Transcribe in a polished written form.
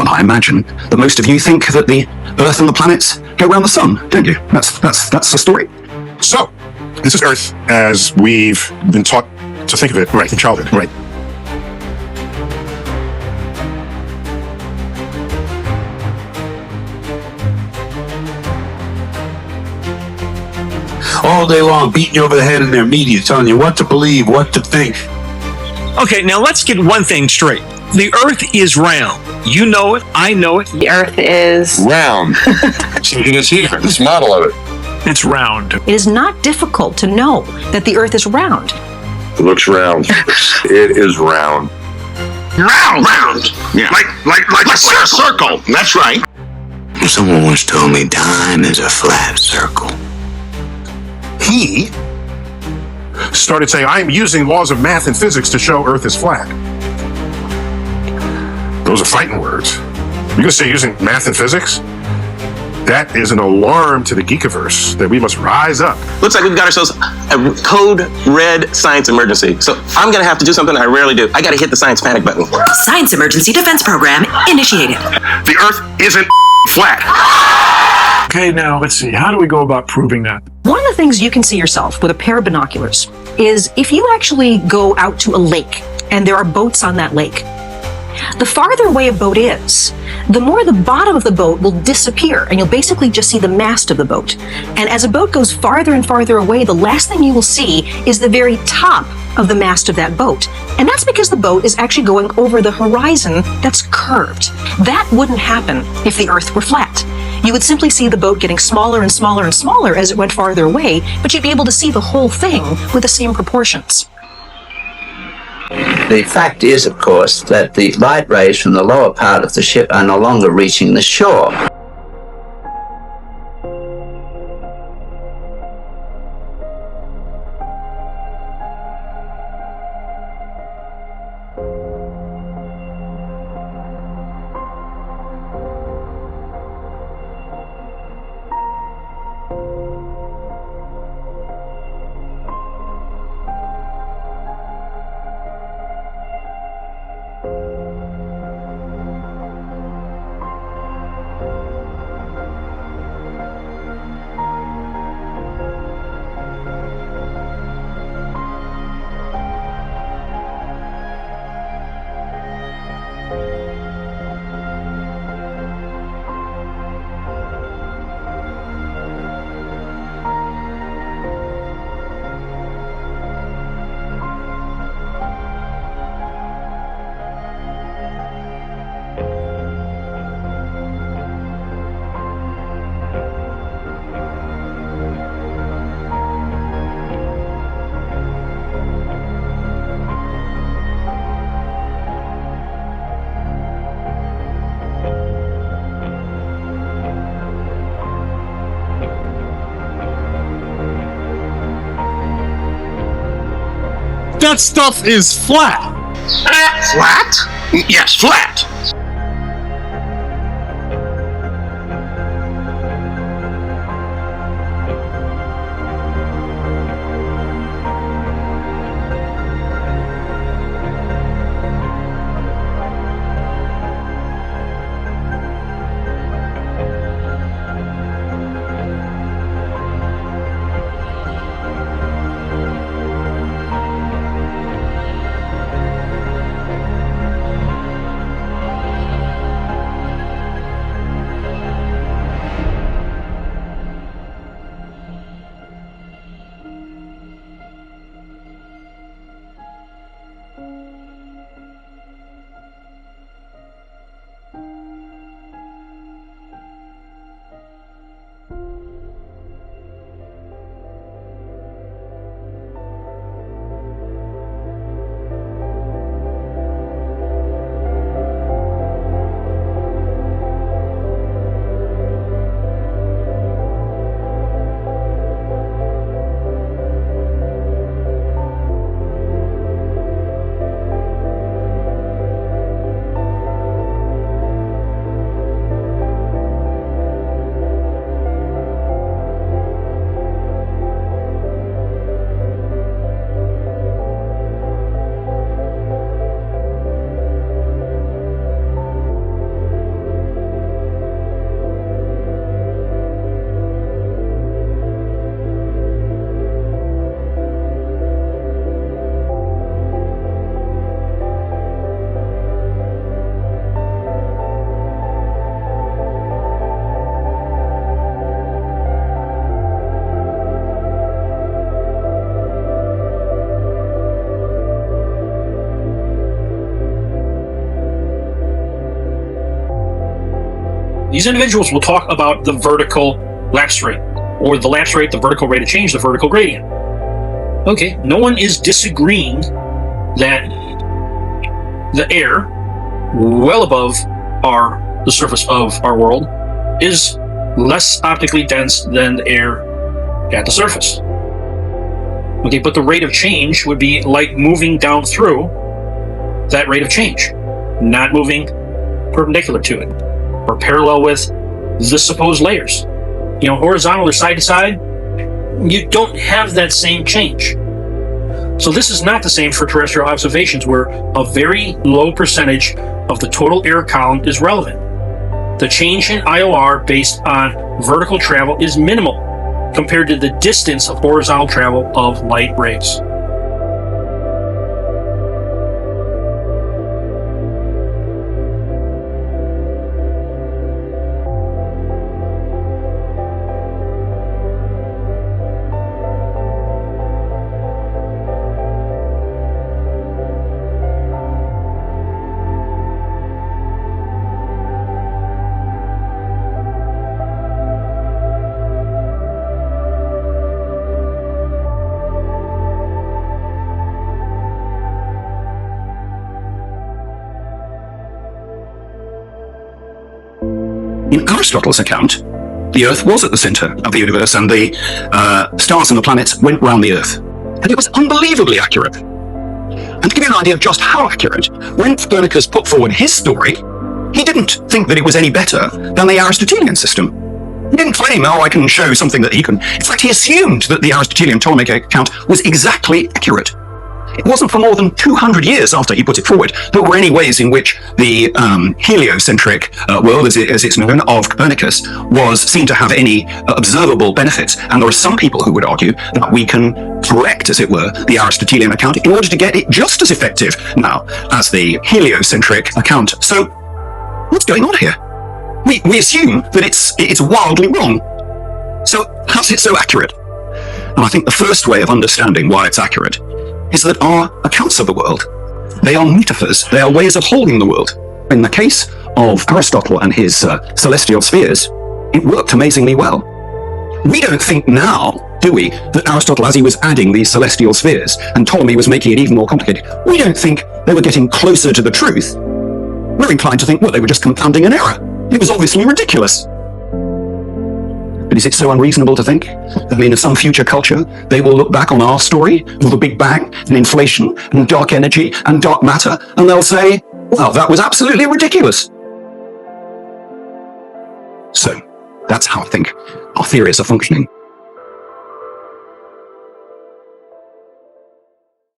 I imagine that most of you think that the Earth and the planets go around the sun, don't you? That's the story. So, this is Earth as we've been taught to think of it right in childhood. Right. All day long, beating you over the head in their media, telling you what to believe, what to think. Okay, now let's get one thing straight. The Earth is round. You know it. I know it. The Earth is Round. Something is here. This model of it. It's round. It is not difficult to know that the Earth is round. It looks round. It is round. Round. Yeah. Like a circle. That's right. Someone once told me time is a flat circle. He started saying, I'm using laws of math and physics to show Earth is flat. Those are fighting words. You're going to say using math and physics? That is an alarm to the Geekiverse that we must rise up. Looks like we've got ourselves a code red science emergency. So I'm going to have to do something I rarely do. I got to hit the science panic button. Science Emergency Defense Program initiated. The Earth isn't flat. Okay, now let's see. How do we go about proving that? One of the things you can see yourself with a pair of binoculars is if you actually go out to a lake and there are boats on that lake, the farther away a boat is, the more the bottom of the boat will disappear and you'll basically just see the mast of the boat. And as a boat goes farther and farther away, the last thing you will see is the very top of the mast of that boat. And that's because the boat is actually going over the horizon that's curved. That wouldn't happen if the Earth were flat. You would simply see the boat getting smaller and smaller and smaller as it went farther away, but you'd be able to see the whole thing with the same proportions. The fact is, of course, that the light rays from the lower part of the ship are no longer reaching the shore. That stuff is flat. Flat? Yes, flat. These individuals will talk about the vertical lapse rate, or the lapse rate, the vertical rate of change, the vertical gradient. Okay, no one is disagreeing that the air well above the surface of our world is less optically dense than the air at the surface. Okay, but the rate of change would be light moving down through that rate of change, not moving perpendicular to it or parallel with the supposed layers. Horizontal or side to side, you don't have that same change. So this is not the same for terrestrial observations, where a very low percentage of the total air column is relevant. The change in IOR based on vertical travel is minimal compared to the distance of horizontal travel of light rays. In Aristotle's account, the Earth was at the center of the universe, and the stars and the planets went round the Earth. And it was unbelievably accurate. And to give you an idea of just how accurate, when Copernicus put forward his story, he didn't think that it was any better than the Aristotelian system. He didn't claim, I can show something that he can. In fact, he assumed that the Aristotelian Ptolemaic account was exactly accurate. It wasn't for more than 200 years after he put it forward there were any ways in which the heliocentric world, as it's known, of Copernicus was seen to have any observable benefits. And there are some people who would argue that we can correct, as it were, the Aristotelian account in order to get it just as effective now as the heliocentric account. So what's going on here? We assume that it's wildly wrong. So how's it so accurate? And I think the first way of understanding why it's accurate is that our accounts of the world, they are metaphors, they are ways of holding the world. In the case of Aristotle and his celestial spheres, it worked amazingly well. We don't think now, do we, that Aristotle, as he was adding these celestial spheres, and Ptolemy was making it even more complicated, we don't think they were getting closer to the truth. We're inclined to think, well, they were just compounding an error. It was obviously ridiculous. But is it so unreasonable to think that in some future culture, they will look back on our story of the Big Bang and inflation and dark energy and dark matter, and they'll say, well, that was absolutely ridiculous. So that's how I think our theories are functioning.